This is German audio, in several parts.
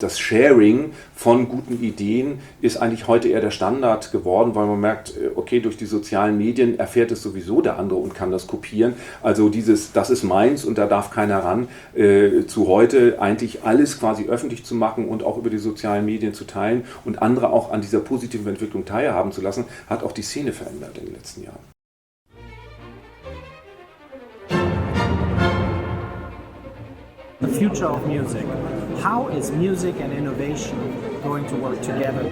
Das Sharing von guten Ideen ist eigentlich heute eher der Standard geworden, weil man merkt, okay, durch die sozialen Medien erfährt es sowieso der andere und kann das kopieren. Also dieses, das ist meins und da darf keiner ran, zu heute eigentlich alles quasi öffentlich zu machen und auch über die sozialen Medien zu teilen und andere auch an dieser positiven Entwicklung teilhaben zu lassen, hat auch die Szene verändert in den letzten Jahren. The future of music. How is music and innovation going to work together?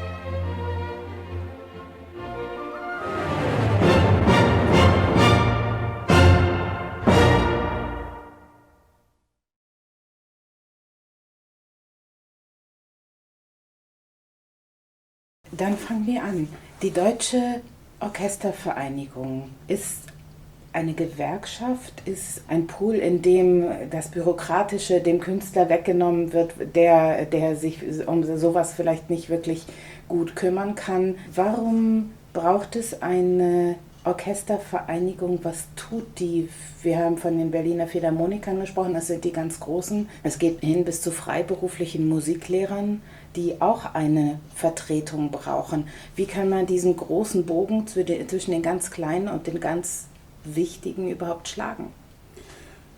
Dann fangen wir an. Die Deutsche Orchestervereinigung ist eine Gewerkschaft, ist ein Pool, in dem das Bürokratische dem Künstler weggenommen wird, der sich um sowas vielleicht nicht wirklich gut kümmern kann. Warum braucht es eine Orchestervereinigung? Was tut die? Wir haben von den Berliner Philharmonikern gesprochen, das sind die ganz Großen. Es geht hin bis zu freiberuflichen Musiklehrern, die auch eine Vertretung brauchen. Wie kann man diesen großen Bogen zwischen den ganz Kleinen und den ganz Wichtigen überhaupt schlagen?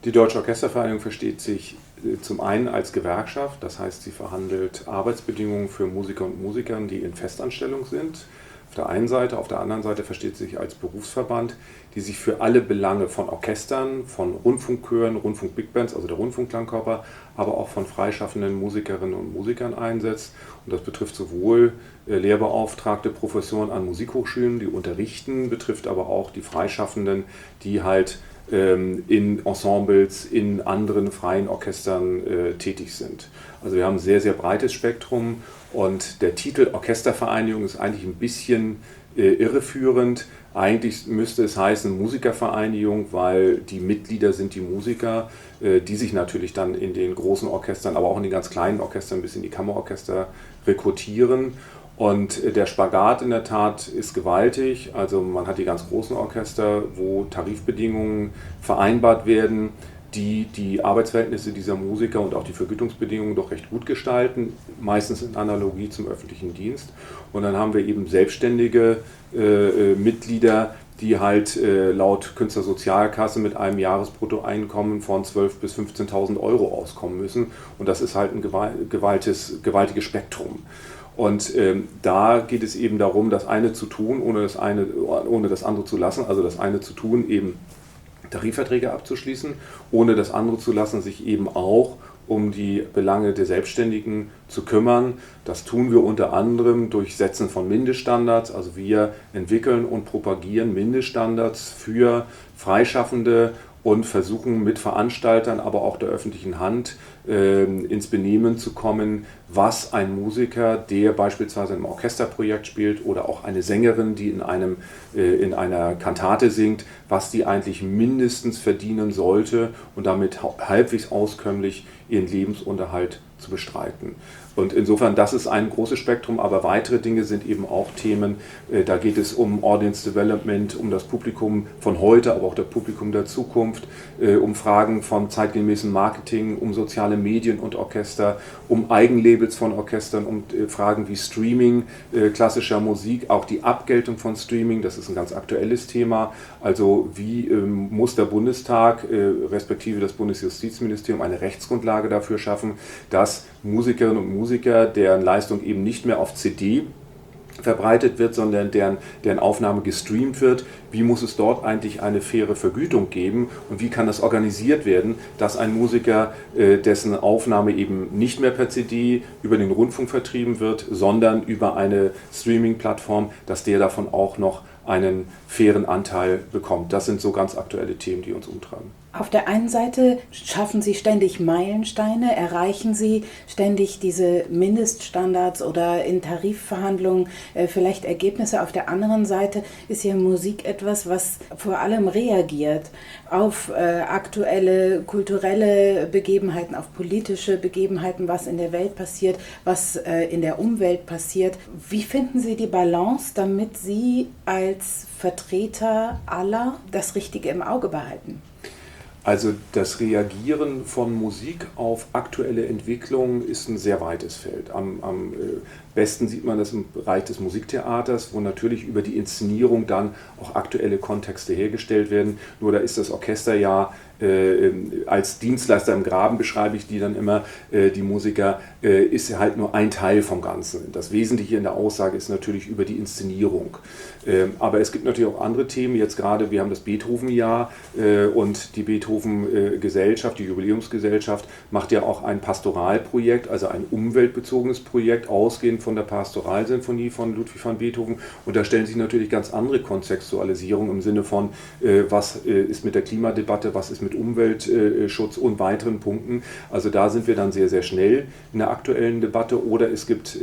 Die Deutsche Orchestervereinigung versteht sich zum einen als Gewerkschaft, das heißt, sie verhandelt Arbeitsbedingungen für Musiker und Musikerinnen, die in Festanstellung sind. Auf der einen Seite, auf der anderen Seite versteht sie sich als Berufsverband, die sich für alle Belange von Orchestern, von Rundfunkchören, Rundfunk-Bigbands, also der Rundfunkklangkörper, aber auch von freischaffenden Musikerinnen und Musikern einsetzt. Und das betrifft sowohl lehrbeauftragte Professoren an Musikhochschulen, die unterrichten, betrifft aber auch die Freischaffenden, die halt in Ensembles, in anderen freien Orchestern tätig sind. Also wir haben ein sehr, sehr breites Spektrum und der Titel Orchestervereinigung ist eigentlich ein bisschen irreführend. Eigentlich müsste es heißen Musikervereinigung, weil die Mitglieder sind die Musiker, die sich natürlich dann in den großen Orchestern, aber auch in den ganz kleinen Orchestern bis in die Kammerorchester rekrutieren. Und der Spagat in der Tat ist gewaltig. Also man hat die ganz großen Orchester, wo Tarifbedingungen vereinbart werden, die die Arbeitsverhältnisse dieser Musiker und auch die Vergütungsbedingungen doch recht gut gestalten, meistens in Analogie zum öffentlichen Dienst. Und dann haben wir eben selbstständige Mitglieder, die halt laut Künstlersozialkasse mit einem Jahresbruttoeinkommen von 12.000 bis 15.000 Euro auskommen müssen. Und das ist halt ein gewaltiges Spektrum. Und da geht es eben darum, das eine zu tun, ohne das andere zu lassen. Also das eine zu tun, eben Tarifverträge abzuschließen, ohne das andere zu lassen, sich eben auch um die Belange der Selbstständigen zu kümmern. Das tun wir unter anderem durch Setzen von Mindeststandards. Also wir entwickeln und propagieren Mindeststandards für Freischaffende und versuchen mit Veranstaltern, aber auch der öffentlichen Hand ins Benehmen zu kommen, was ein Musiker, der beispielsweise in einem Orchesterprojekt spielt oder auch eine Sängerin, die in einer Kantate singt, was die eigentlich mindestens verdienen sollte und damit halbwegs auskömmlich ihren Lebensunterhalt zu bestreiten. Und insofern, das ist ein großes Spektrum, aber weitere Dinge sind eben auch Themen, da geht es um Audience Development, um das Publikum von heute, aber auch das Publikum der Zukunft, um Fragen von zeitgemäßem Marketing, um soziale Medien und Orchester, um Eigenlabels von Orchestern, um Fragen wie Streaming klassischer Musik, auch die Abgeltung von Streaming, das ist ein ganz aktuelles Thema. Also wie muss der Bundestag, respektive das Bundesjustizministerium, eine Rechtsgrundlage dafür schaffen, dass Musikerinnen und Musiker, deren Leistung eben nicht mehr auf CD verbreitet wird, sondern deren Aufnahme gestreamt wird. Wie muss es dort eigentlich eine faire Vergütung geben und wie kann das organisiert werden, dass ein Musiker, dessen Aufnahme eben nicht mehr per CD über den Rundfunk vertrieben wird, sondern über eine Streaming-Plattform, dass der davon auch noch einen fairen Anteil bekommt. Das sind so ganz aktuelle Themen, die uns umtreiben. Auf der einen Seite schaffen Sie ständig Meilensteine, erreichen Sie ständig diese Mindeststandards oder in Tarifverhandlungen vielleicht Ergebnisse. Auf der anderen Seite ist ja Musik etwas, was vor allem reagiert auf aktuelle kulturelle Begebenheiten, auf politische Begebenheiten, was in der Welt passiert, was in der Umwelt passiert. Wie finden Sie die Balance, damit Sie als Vertreter aller das Richtige im Auge behalten? Also das Reagieren von Musik auf aktuelle Entwicklungen ist ein sehr weites Feld. Am besten sieht man das im Bereich des Musiktheaters, wo natürlich über die Inszenierung dann auch aktuelle Kontexte hergestellt werden. Nur da ist das Orchester ja als Dienstleister im Graben, beschreibe ich die dann immer, die Musiker, ist ja halt nur ein Teil vom Ganzen. Das Wesentliche in der Aussage ist natürlich über die Inszenierung. Aber es gibt natürlich auch andere Themen, jetzt gerade, wir haben das Beethoven-Jahr und die Beethoven-Gesellschaft, die Jubiläumsgesellschaft, macht ja auch ein Pastoralprojekt, also ein umweltbezogenes Projekt, ausgehend von der Pastoralsinfonie von Ludwig van Beethoven. Und da stellen sich natürlich ganz andere Kontextualisierungen im Sinne von, was ist mit der Klimadebatte, was ist mit Umweltschutz und weiteren Punkten. Also da sind wir dann sehr, sehr schnell in der aktuellen Debatte. Oder es gibt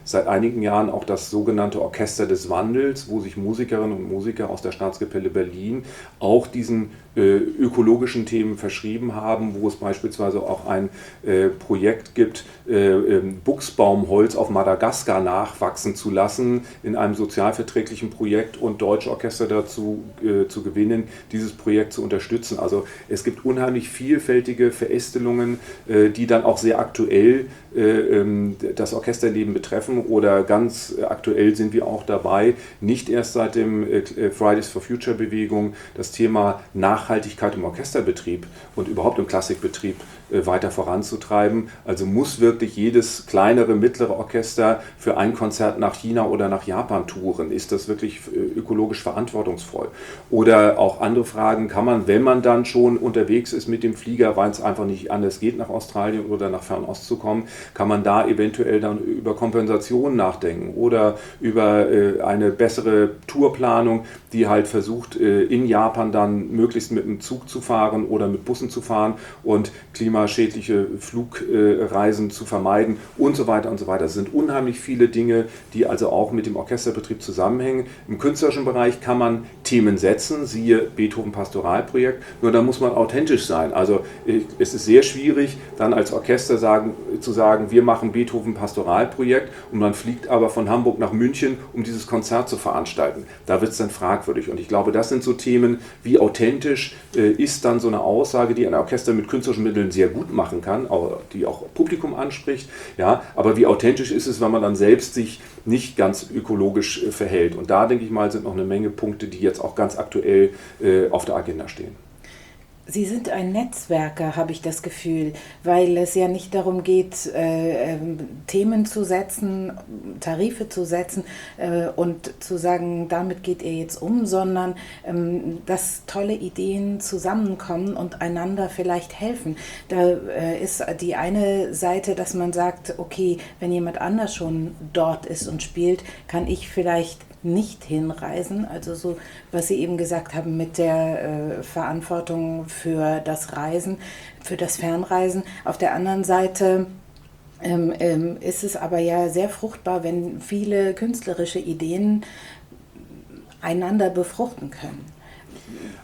seit einigen Jahren auch das sogenannte Orchester des Wandels, wo sich Musikerinnen und Musiker aus der Staatskapelle Berlin auch diesen ökologischen Themen verschrieben haben, wo es beispielsweise auch ein Projekt gibt, Buchsbaumholz auf Madagaskar nachwachsen zu lassen in einem sozialverträglichen Projekt und deutsche Orchester dazu zu gewinnen, dieses Projekt zu unterstützen. Also es gibt unheimlich vielfältige Verästelungen, die dann auch sehr aktuell das Orchesterleben betreffen, oder ganz aktuell sind wir auch dabei, nicht erst seit dem Fridays for Future Bewegung das Thema Nachhaltigkeit im Orchesterbetrieb und überhaupt im Klassikbetrieb weiter voranzutreiben. Also muss wirklich jedes kleinere, mittlere Orchester für ein Konzert nach China oder nach Japan touren? Ist das wirklich ökologisch verantwortungsvoll? Oder auch andere Fragen, kann man, wenn man dann schon unterwegs ist mit dem Flieger, weil es einfach nicht anders geht, nach Australien oder nach Fernost zu kommen, kann man da eventuell dann über Kompensation nachdenken oder über eine bessere Tourplanung, die halt versucht, in Japan dann möglichst mit dem Zug zu fahren oder mit Bussen zu fahren und klimaschädliche Flugreisen zu vermeiden und so weiter und so weiter. Es sind unheimlich viele Dinge, die also auch mit dem Orchesterbetrieb zusammenhängen. Im künstlerischen Bereich kann man Themen setzen, siehe Beethoven Pastoralprojekt, nur da muss man authentisch sein. Also es ist sehr schwierig, dann als Orchester zu sagen, wir machen Beethoven Pastoralprojekt und man fliegt aber von Hamburg nach München, um dieses Konzert zu veranstalten. Da wird es dann fragwürdig. Und ich glaube, das sind so Themen, wie authentisch ist dann so eine Aussage, die ein Orchester mit künstlerischen Mitteln sehr gut machen kann, die auch Publikum anspricht. Ja, aber wie authentisch ist es, wenn man dann selbst sich nicht ganz ökologisch verhält? Und da, denke ich mal, sind noch eine Menge Punkte, die jetzt auch ganz aktuell auf der Agenda stehen. Sie sind ein Netzwerker, habe ich das Gefühl, weil es ja nicht darum geht, Themen zu setzen, Tarife zu setzen und zu sagen, damit geht ihr jetzt um, sondern dass tolle Ideen zusammenkommen und einander vielleicht helfen. Da ist die eine Seite, dass man sagt, okay, wenn jemand anders schon dort ist und spielt, kann ich vielleicht nicht hinreisen, also so, was Sie eben gesagt haben mit der Verantwortung für das Reisen, für das Fernreisen. Auf der anderen Seite ist es aber ja sehr fruchtbar, wenn viele künstlerische Ideen einander befruchten können.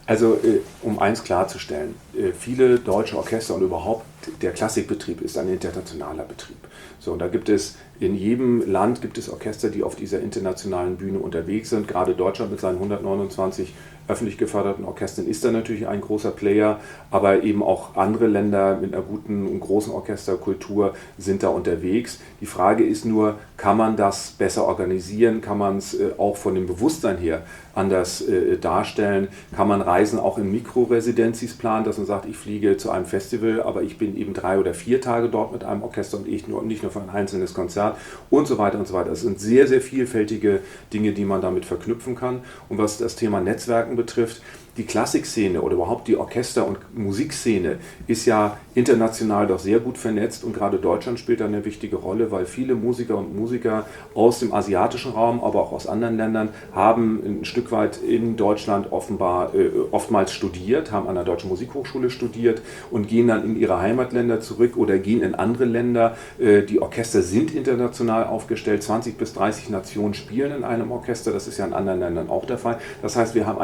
Also um eins klarzustellen, viele deutsche Orchester und überhaupt der Klassikbetrieb ist ein internationaler Betrieb. So, und da gibt es, in jedem Land gibt es Orchester, die auf dieser internationalen Bühne unterwegs sind. Gerade Deutschland mit seinen 129 öffentlich geförderten Orchestern ist da natürlich ein großer Player, aber eben auch andere Länder mit einer guten und großen Orchesterkultur sind da unterwegs. Die Frage ist nur, kann man das besser organisieren? Kann man es auch von dem Bewusstsein her anders darstellen? Kann man Reisen auch in Mikroresidenzis planen, dass man sagt, ich fliege zu einem Festival, aber ich bin eben 3 oder 4 Tage dort mit einem Orchester und nicht nur für ein einzelnes Konzert und so weiter und so weiter. Das sind sehr, sehr vielfältige Dinge, die man damit verknüpfen kann. Und was das Thema Netzwerken betrifft, die Klassikszene oder überhaupt die Orchester- und Musikszene ist ja international doch sehr gut vernetzt und gerade Deutschland spielt da eine wichtige Rolle, weil viele Musiker und Musiker aus dem asiatischen Raum, aber auch aus anderen Ländern haben ein Stück weit in Deutschland offenbar oftmals studiert, haben an der Deutschen Musikhochschule studiert und gehen dann in ihre Heimatländer zurück oder gehen in andere Länder. Die Orchester sind international aufgestellt, 20 bis 30 Nationen spielen in einem Orchester, das ist ja in anderen Ländern auch der Fall. Das heißt, wir haben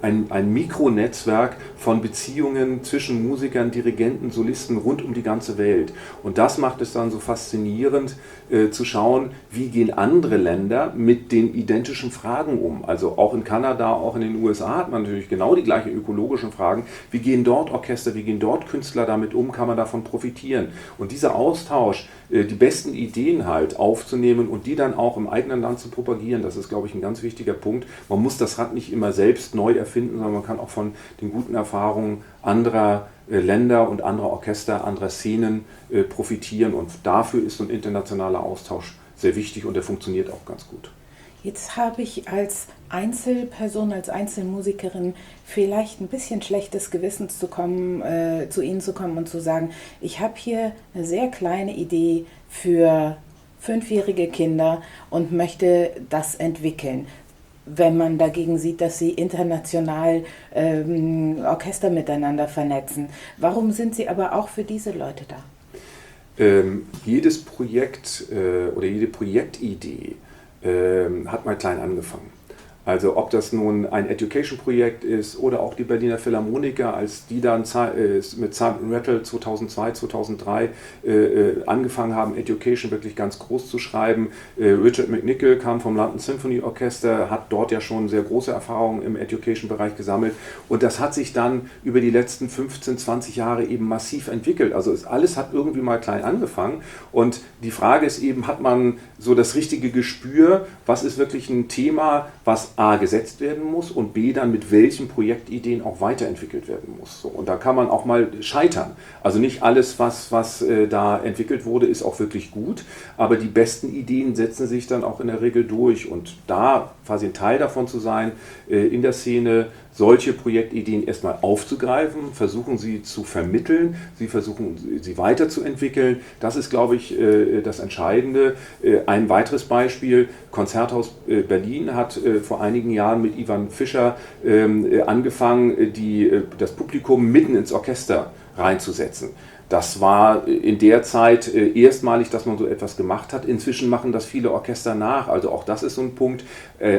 ein ein Mikronetzwerk von Beziehungen zwischen Musikern, Dirigenten, Solisten rund um die ganze Welt. Und das macht es dann so faszinierend zu schauen, wie gehen andere Länder mit den identischen Fragen um. Also auch in Kanada, auch in den USA hat man natürlich genau die gleichen ökologischen Fragen. Wie gehen dort Orchester, wie gehen dort Künstler damit um, kann man davon profitieren? Und dieser Austausch, die besten Ideen halt aufzunehmen und die dann auch im eigenen Land zu propagieren, das ist, glaube ich, ein ganz wichtiger Punkt. Man muss das Rad nicht immer selbst neu erfinden, sondern man kann auch von den guten Erfahrungen anderer Länder und anderer Orchester, anderer Szenen profitieren. Und dafür ist so ein internationaler Austausch sehr wichtig und der funktioniert auch ganz gut. Jetzt habe ich als Einzelperson, als Einzelmusikerin vielleicht ein bisschen schlechtes Gewissen zu Ihnen zu kommen und zu sagen, ich habe hier eine sehr kleine Idee für 5-jährige Kinder und möchte das entwickeln. Wenn man dagegen sieht, dass Sie international Orchester miteinander vernetzen. Warum sind Sie aber auch für diese Leute da? Jedes Projekt oder jede Projektidee hat mal klein angefangen. Also ob das nun ein Education-Projekt ist oder auch die Berliner Philharmoniker, als die dann mit Simon Rattle 2002, 2003 angefangen haben, Education wirklich ganz groß zu schreiben. Richard McNichol kam vom London Symphony Orchester, hat dort ja schon sehr große Erfahrungen im Education-Bereich gesammelt. Und das hat sich dann über die letzten 15, 20 Jahre eben massiv entwickelt. Also alles hat irgendwie mal klein angefangen. Und die Frage ist eben, hat man so das richtige Gespür, was ist wirklich ein Thema, was A gesetzt werden muss und B dann mit welchen Projektideen auch weiterentwickelt werden muss. So, und da kann man auch mal scheitern. Also nicht alles, was da entwickelt wurde, ist auch wirklich gut, aber die besten Ideen setzen sich dann auch in der Regel durch. Und da quasi ein Teil davon zu sein, in der Szene solche Projektideen erstmal aufzugreifen, versuchen sie zu vermitteln, versuchen sie weiterzuentwickeln. Das ist, glaube ich, das Entscheidende. Ein weiteres Beispiel, Konzerthaus Berlin hat vor einigen Jahren mit Ivan Fischer angefangen, das Publikum mitten ins Orchester reinzusetzen. Das war in der Zeit erstmalig, dass man so etwas gemacht hat. Inzwischen machen das viele Orchester nach. Also auch das ist so ein Punkt.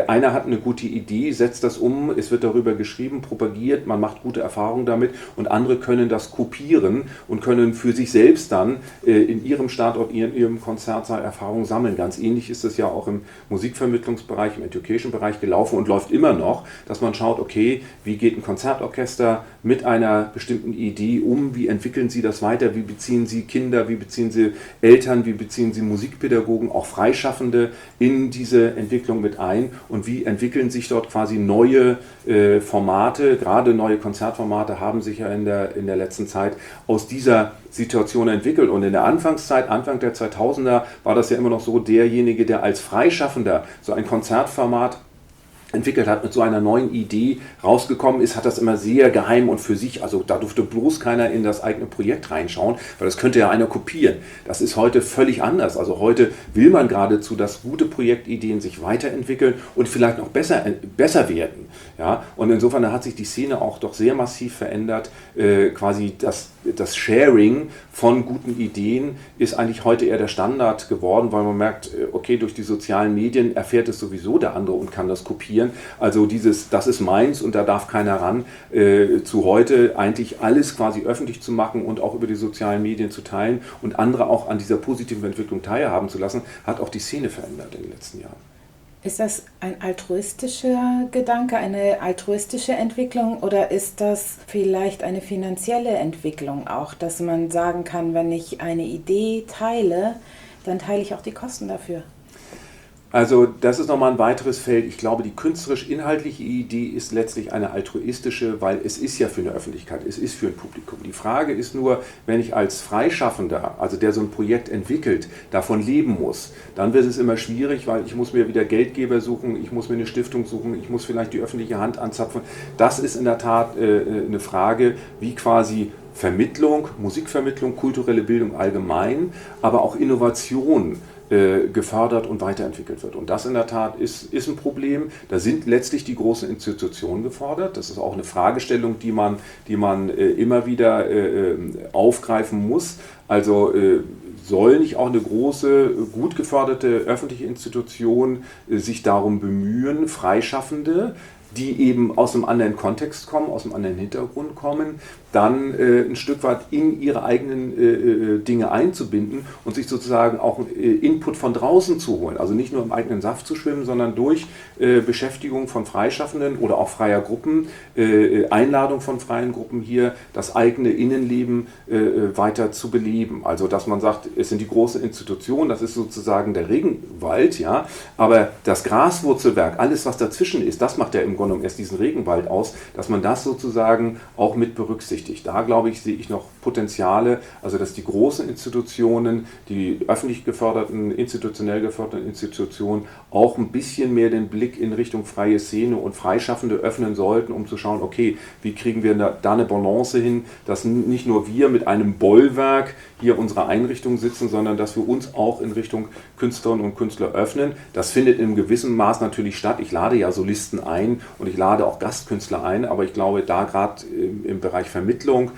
Einer hat eine gute Idee, setzt das um, es wird darüber geschrieben, propagiert, man macht gute Erfahrungen damit und andere können das kopieren und können für sich selbst dann in ihrem Standort, in ihrem Konzertsaal Erfahrungen sammeln. Ganz ähnlich ist es ja auch im Musikvermittlungsbereich, im Education-Bereich gelaufen und läuft immer noch, dass man schaut, okay, wie geht ein Konzertorchester mit einer bestimmten Idee um, wie entwickeln sie das weiter, wie beziehen sie Kinder, wie beziehen sie Eltern, wie beziehen sie Musikpädagogen, auch Freischaffende in diese Entwicklung mit ein und wie entwickeln sich dort quasi neue Formate, gerade neue Konzertformate haben sich ja in der letzten Zeit aus dieser Situation entwickelt. Und in der Anfangszeit, Anfang der 2000er, war das ja immer noch so, derjenige, der als Freischaffender so ein Konzertformat entwickelt hat, mit so einer neuen Idee rausgekommen ist, hat das immer sehr geheim und für sich, also da durfte bloß keiner in das eigene Projekt reinschauen, weil das könnte ja einer kopieren. Das ist heute völlig anders. Also heute will man geradezu, dass gute Projektideen sich weiterentwickeln und vielleicht noch besser werden. Ja? Und insofern hat sich die Szene auch doch sehr massiv verändert. Quasi das Sharing von guten Ideen ist eigentlich heute eher der Standard geworden, weil man merkt, okay, durch die sozialen Medien erfährt es sowieso der andere und kann das kopieren. Also das ist meins und da darf keiner ran, zu heute eigentlich alles quasi öffentlich zu machen und auch über die sozialen Medien zu teilen und andere auch an dieser positiven Entwicklung teilhaben zu lassen, hat auch die Szene verändert in den letzten Jahren. Ist das ein altruistischer Gedanke, eine altruistische Entwicklung oder ist das vielleicht eine finanzielle Entwicklung auch, dass man sagen kann, wenn ich eine Idee teile, dann teile ich auch die Kosten dafür? Also das ist nochmal ein weiteres Feld. Ich glaube, die künstlerisch-inhaltliche Idee ist letztlich eine altruistische, weil es ist ja für eine Öffentlichkeit, es ist für ein Publikum. Die Frage ist nur, wenn ich als Freischaffender, also der so ein Projekt entwickelt, davon leben muss, dann wird es immer schwierig, weil ich muss mir wieder Geldgeber suchen, ich muss mir eine Stiftung suchen, ich muss vielleicht die öffentliche Hand anzapfen. Das ist in der Tat eine Frage, wie quasi Vermittlung, Musikvermittlung, kulturelle Bildung allgemein, aber auch Innovation gefördert und weiterentwickelt wird. Und das in der Tat ist ein Problem. Da sind letztlich die großen Institutionen gefordert. Das ist auch eine Fragestellung, die man immer wieder aufgreifen muss. Also soll nicht auch eine große, gut geförderte öffentliche Institution sich darum bemühen, Freischaffende die eben aus einem anderen Kontext kommen, aus einem anderen Hintergrund kommen, dann ein Stück weit in ihre eigenen Dinge einzubinden und sich sozusagen auch Input von draußen zu holen. Also nicht nur im eigenen Saft zu schwimmen, sondern durch Beschäftigung von Freischaffenden oder auch freier Gruppen, Einladung von freien Gruppen hier, das eigene Innenleben weiter zu beleben. Also dass man sagt, es sind die großen Institutionen, das ist sozusagen der Regenwald, ja, aber das Graswurzelwerk, alles was dazwischen ist, das macht ja im Grunde genommen erst diesen Regenwald aus, dass man das sozusagen auch mit berücksichtigt. Da, glaube ich, sehe ich noch Potenziale, also dass die großen Institutionen, die öffentlich geförderten, institutionell geförderten Institutionen auch ein bisschen mehr den Blick in Richtung freie Szene und Freischaffende öffnen sollten, um zu schauen, okay, wie kriegen wir da eine Balance hin, dass nicht nur wir mit einem Bollwerk hier unsere Einrichtung sitzen, sondern dass wir uns auch in Richtung Künstlerinnen und Künstler öffnen. Das findet in gewissem Maß natürlich statt. Ich lade ja Solisten ein und ich lade auch Gastkünstler ein, aber ich glaube, da gerade im Bereich Vermittlung,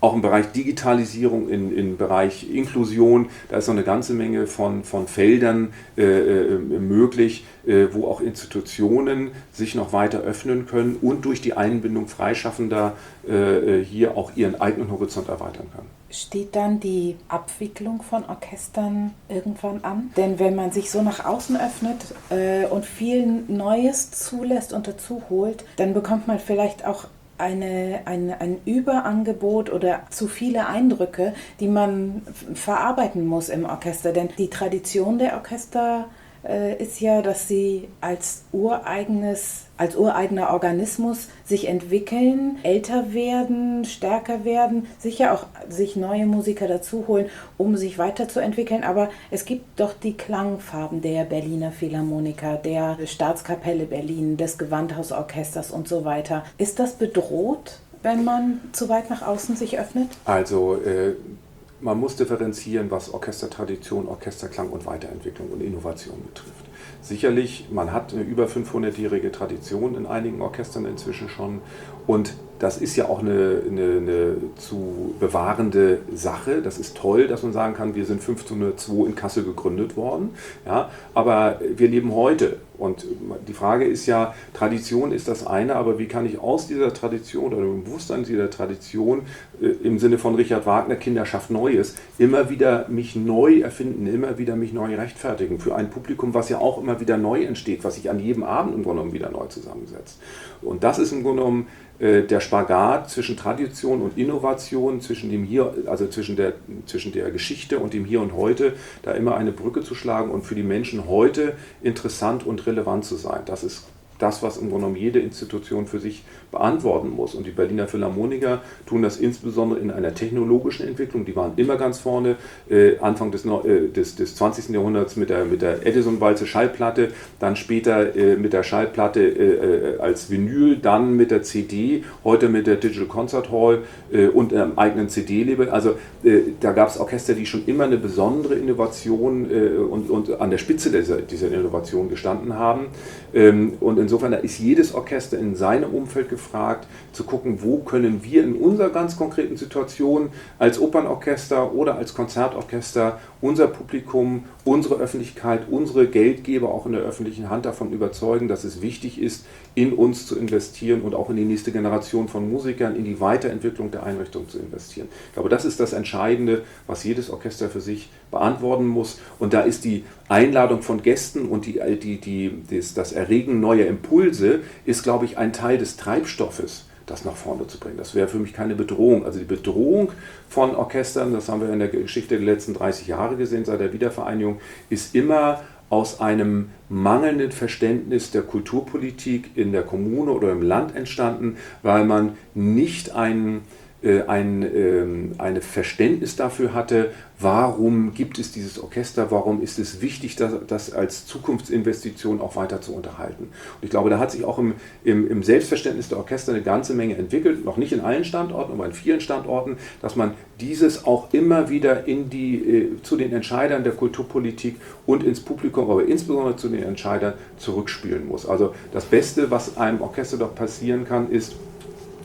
auch im Bereich Digitalisierung, im Bereich Inklusion, da ist noch eine ganze Menge von Feldern möglich, wo auch Institutionen sich noch weiter öffnen können und durch die Einbindung Freischaffender hier auch ihren eigenen Horizont erweitern können. Steht dann die Abwicklung von Orchestern irgendwann an? Denn wenn man sich so nach außen öffnet und viel Neues zulässt und dazu holt, dann bekommt man vielleicht auch ein Überangebot oder zu viele Eindrücke, die man verarbeiten muss im Orchester. Denn die Tradition der Orchester ist ja, dass sie als ureigener Organismus sich entwickeln, älter werden, stärker werden, sicher auch sich neue Musiker dazu holen, um sich weiterzuentwickeln. Aber es gibt doch die Klangfarben der Berliner Philharmoniker, der Staatskapelle Berlin, des Gewandhausorchesters und so weiter. Ist das bedroht, wenn man zu weit nach außen sich öffnet? Also man muss differenzieren, was Orchestertradition, Orchesterklang und Weiterentwicklung und Innovation betrifft. Sicherlich, man hat eine über 500-jährige Tradition in einigen Orchestern inzwischen schon und das ist ja auch eine zu bewahrende Sache. Das ist toll, dass man sagen kann, wir sind 1502 in Kassel gegründet worden, ja, aber wir leben heute. Und die Frage ist ja, Tradition ist das eine, aber wie kann ich aus dieser Tradition oder dem Bewusstsein dieser Tradition im Sinne von Richard Wagner, Kinder schafft Neues, immer wieder mich neu erfinden, immer wieder mich neu rechtfertigen für ein Publikum, was ja auch immer wieder neu entsteht, was sich an jedem Abend im Grunde genommen wieder neu zusammensetzt. Und das ist im Grunde genommen der Spagat zwischen Tradition und Innovation, zwischen dem Hier, also zwischen der Geschichte und dem Hier und Heute, da immer eine Brücke zu schlagen und für die Menschen heute interessant und relevant zu sein. Das ist das, was im Grunde genommen jede Institution für sich beantworten muss. Und die Berliner Philharmoniker tun das insbesondere in einer technologischen Entwicklung. Die waren immer ganz vorne, Anfang des 20. Jahrhunderts mit der Edison-Walze Schallplatte, dann später mit der Schallplatte als Vinyl, dann mit der CD, heute mit der Digital Concert Hall und einem eigenen CD-Label. Also da gab es Orchester, die schon immer eine besondere Innovation und an der Spitze dieser Innovation gestanden haben. Und insofern da ist jedes Orchester in seinem Umfeld gefragt, zu gucken, wo können wir in unserer ganz konkreten Situation als Opernorchester oder als Konzertorchester unser Publikum, unsere Öffentlichkeit, unsere Geldgeber auch in der öffentlichen Hand davon überzeugen, dass es wichtig ist, in uns zu investieren und auch in die nächste Generation von Musikern, in die Weiterentwicklung der Einrichtung zu investieren. Ich glaube, das ist das Entscheidende, was jedes Orchester für sich beantworten muss. Und da ist die Einladung von Gästen und das Erregen neuer Impulse ist, glaube ich, ein Teil des Treibstoffes, das nach vorne zu bringen. Das wäre für mich keine Bedrohung. Also die Bedrohung von Orchestern, das haben wir in der Geschichte der letzten 30 Jahre gesehen, seit der Wiedervereinigung, ist immer aus einem mangelnden Verständnis der Kulturpolitik in der Kommune oder im Land entstanden, weil man nicht ein Verständnis dafür hatte, warum gibt es dieses Orchester, warum ist es wichtig, das als Zukunftsinvestition auch weiter zu unterhalten. Und ich glaube, da hat sich auch im Selbstverständnis der Orchester eine ganze Menge entwickelt, noch nicht in allen Standorten, aber in vielen Standorten, dass man dieses auch immer wieder zu den Entscheidern der Kulturpolitik und ins Publikum, aber insbesondere zu den Entscheidern zurückspielen muss. Also das Beste, was einem Orchester doch passieren kann, ist,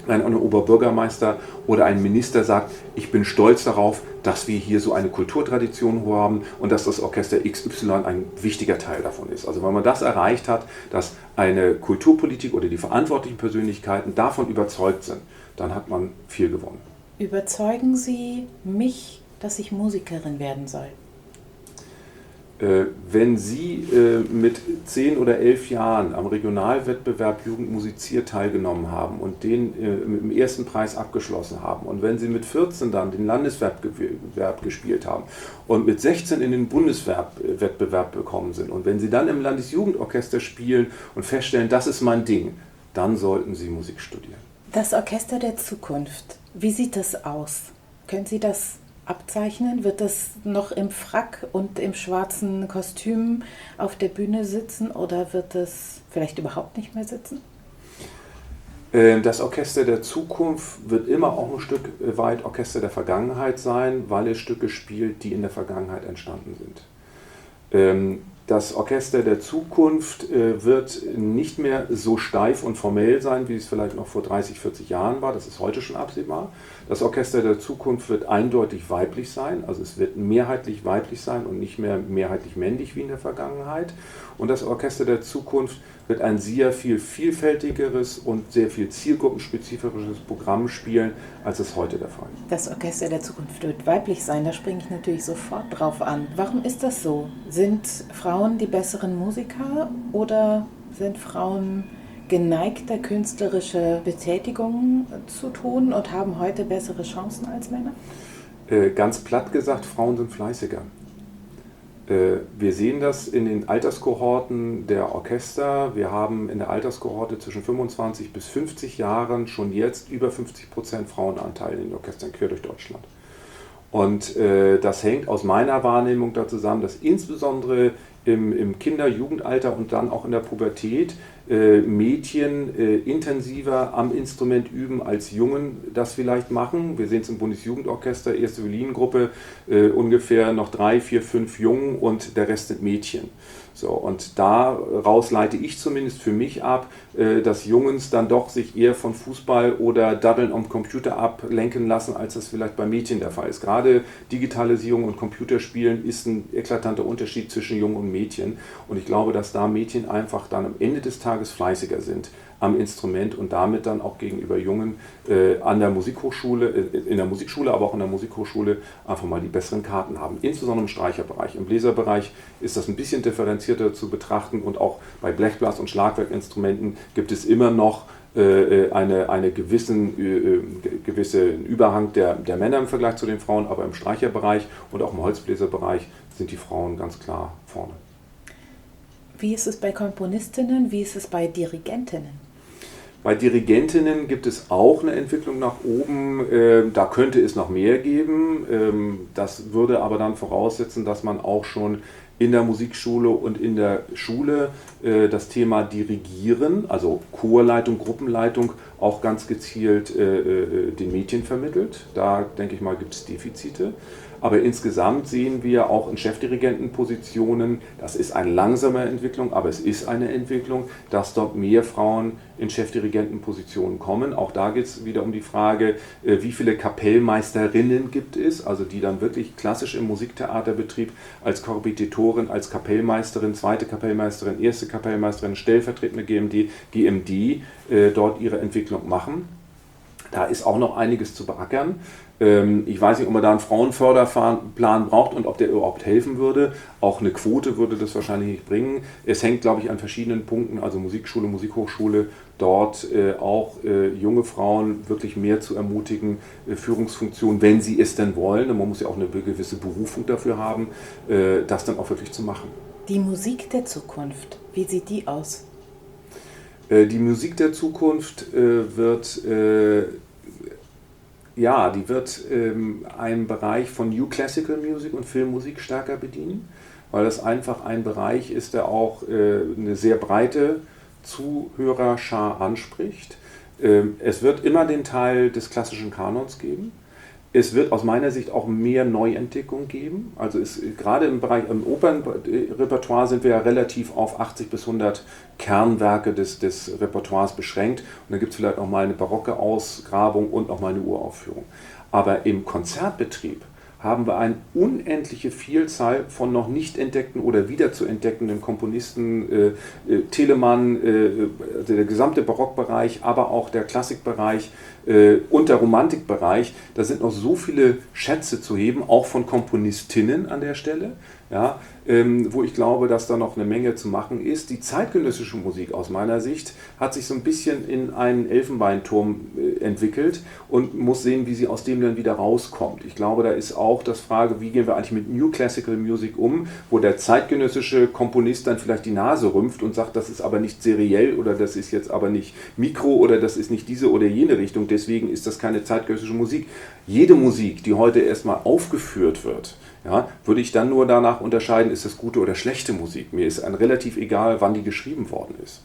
ein Oberbürgermeister oder ein Minister sagt, ich bin stolz darauf, dass wir hier so eine Kulturtradition haben und dass das Orchester XY ein wichtiger Teil davon ist. Also wenn man das erreicht hat, dass eine Kulturpolitik oder die verantwortlichen Persönlichkeiten davon überzeugt sind, dann hat man viel gewonnen. Überzeugen Sie mich, dass ich Musikerin werden soll? Wenn Sie mit 10 oder 11 Jahren am Regionalwettbewerb Jugend musiziert teilgenommen haben und den mit dem ersten Preis abgeschlossen haben und wenn Sie mit 14 dann den Landeswettbewerb gespielt haben und mit 16 in den Bundeswettbewerb gekommen sind und wenn Sie dann im Landesjugendorchester spielen und feststellen, das ist mein Ding, dann sollten Sie Musik studieren. Das Orchester der Zukunft, wie sieht das aus? Können Sie das abzeichnen? Wird das noch im Frack und im schwarzen Kostüm auf der Bühne sitzen oder wird es vielleicht überhaupt nicht mehr sitzen? Das Orchester der Zukunft wird immer auch ein Stück weit Orchester der Vergangenheit sein, weil es Stücke spielt, die in der Vergangenheit entstanden sind. Das Orchester der Zukunft wird nicht mehr so steif und formell sein, wie es vielleicht noch vor 30, 40 Jahren war. Das ist heute schon absehbar. Das Orchester der Zukunft wird eindeutig weiblich sein. Also es wird mehrheitlich weiblich sein und nicht mehr mehrheitlich männlich wie in der Vergangenheit. Und das Orchester der Zukunft wird ein sehr viel vielfältigeres und sehr viel zielgruppenspezifisches Programm spielen, als es heute der Fall ist. Das Orchester der Zukunft wird weiblich sein, da springe ich natürlich sofort drauf an. Warum ist das so? Sind Frauen die besseren Musiker oder sind Frauen geneigter, künstlerische Betätigungen zu tun und haben heute bessere Chancen als Männer? Ganz platt gesagt, Frauen sind fleißiger. Wir sehen das in den Alterskohorten der Orchester. Wir haben in der Alterskohorte zwischen 25 bis 50 Jahren schon jetzt über 50% Frauenanteil in den Orchestern quer durch Deutschland. Und das hängt aus meiner Wahrnehmung da zusammen, dass insbesondere im Kinder-, Jugendalter und dann auch in der Pubertät Mädchen intensiver am Instrument üben als Jungen das vielleicht machen. Wir sehen es im Bundesjugendorchester, erste Violingengruppe, ungefähr noch 3, 4, 5 Jungen und der Rest sind Mädchen. So, und daraus leite ich zumindest für mich ab, dass Jungs dann doch sich eher von Fußball oder Daddeln am Computer ablenken lassen, als das vielleicht bei Mädchen der Fall ist. Gerade Digitalisierung und Computerspielen ist ein eklatanter Unterschied zwischen Jungen und Mädchen. Und ich glaube, dass da Mädchen einfach dann am Ende des Tages fleißiger sind am Instrument und damit dann auch gegenüber Jungen an der Musikhochschule, in der Musikschule, aber auch in der Musikhochschule einfach mal die besseren Karten haben. Insbesondere im Streicherbereich. Im Bläserbereich ist das ein bisschen differenzierter zu betrachten und auch bei Blechblas- und Schlagwerkinstrumenten gibt es immer noch einen gewissen Überhang der Männer im Vergleich zu den Frauen, aber im Streicherbereich und auch im Holzbläserbereich sind die Frauen ganz klar vorne. Wie ist es bei Komponistinnen, wie ist es bei Dirigentinnen? Bei Dirigentinnen gibt es auch eine Entwicklung nach oben, da könnte es noch mehr geben. Das würde aber dann voraussetzen, dass man auch schon in der Musikschule und in der Schule das Thema Dirigieren, also Chorleitung, Gruppenleitung, auch ganz gezielt den Mädchen vermittelt. Da denke ich mal, gibt es Defizite. Aber insgesamt sehen wir auch in Chefdirigentenpositionen, das ist eine langsame Entwicklung, aber es ist eine Entwicklung, dass dort mehr Frauen in Chefdirigentenpositionen kommen. Auch da geht es wieder um die Frage, wie viele Kapellmeisterinnen gibt es, also die dann wirklich klassisch im Musiktheaterbetrieb als Korrepetitorin, als Kapellmeisterin, zweite Kapellmeisterin, erste Kapellmeisterin, stellvertretende GMD dort ihre Entwicklung machen. Da ist auch noch einiges zu beackern. Ich weiß nicht, ob man da einen Frauenförderplan braucht und ob der überhaupt helfen würde. Auch eine Quote würde das wahrscheinlich nicht bringen. Es hängt, glaube ich, an verschiedenen Punkten, also Musikschule, Musikhochschule, dort auch junge Frauen wirklich mehr zu ermutigen, Führungsfunktionen, wenn sie es denn wollen, und man muss ja auch eine gewisse Berufung dafür haben, das dann auch wirklich zu machen. Die Musik der Zukunft, wie sieht die aus? Die Musik der Zukunft wird einen Bereich von New Classical Music und Filmmusik stärker bedienen, weil das einfach ein Bereich ist, der auch eine sehr breite Zuhörerschar anspricht. Es wird immer den Teil des klassischen Kanons geben. Es wird aus meiner Sicht auch mehr Neuentdeckung geben. Also gerade im Bereich im Opernrepertoire sind wir ja relativ auf 80 bis 100 Kernwerke des Repertoires beschränkt. Und dann gibt es vielleicht auch mal eine barocke Ausgrabung und noch mal eine Uraufführung. Aber im Konzertbetrieb haben wir eine unendliche Vielzahl von noch nicht entdeckten oder wieder zu entdeckenden Komponisten, Telemann, der gesamte Barockbereich, aber auch der Klassikbereich und der Romantikbereich. Da sind noch so viele Schätze zu heben, auch von Komponistinnen an der Stelle, ja, wo ich glaube, dass da noch eine Menge zu machen ist. Die zeitgenössische Musik aus meiner Sicht hat sich so ein bisschen in einen Elfenbeinturm entwickelt und muss sehen, wie sie aus dem dann wieder rauskommt. Ich glaube, da ist auch das Frage, wie gehen wir eigentlich mit New Classical Music um, wo der zeitgenössische Komponist dann vielleicht die Nase rümpft und sagt, das ist aber nicht seriell oder das ist jetzt aber nicht Mikro oder das ist nicht diese oder jene Richtung, deswegen ist das keine zeitgenössische Musik. Jede Musik, die heute erstmal aufgeführt wird, ja, würde ich dann nur danach unterscheiden, ist das gute oder schlechte Musik. Mir ist relativ egal, wann die geschrieben worden ist.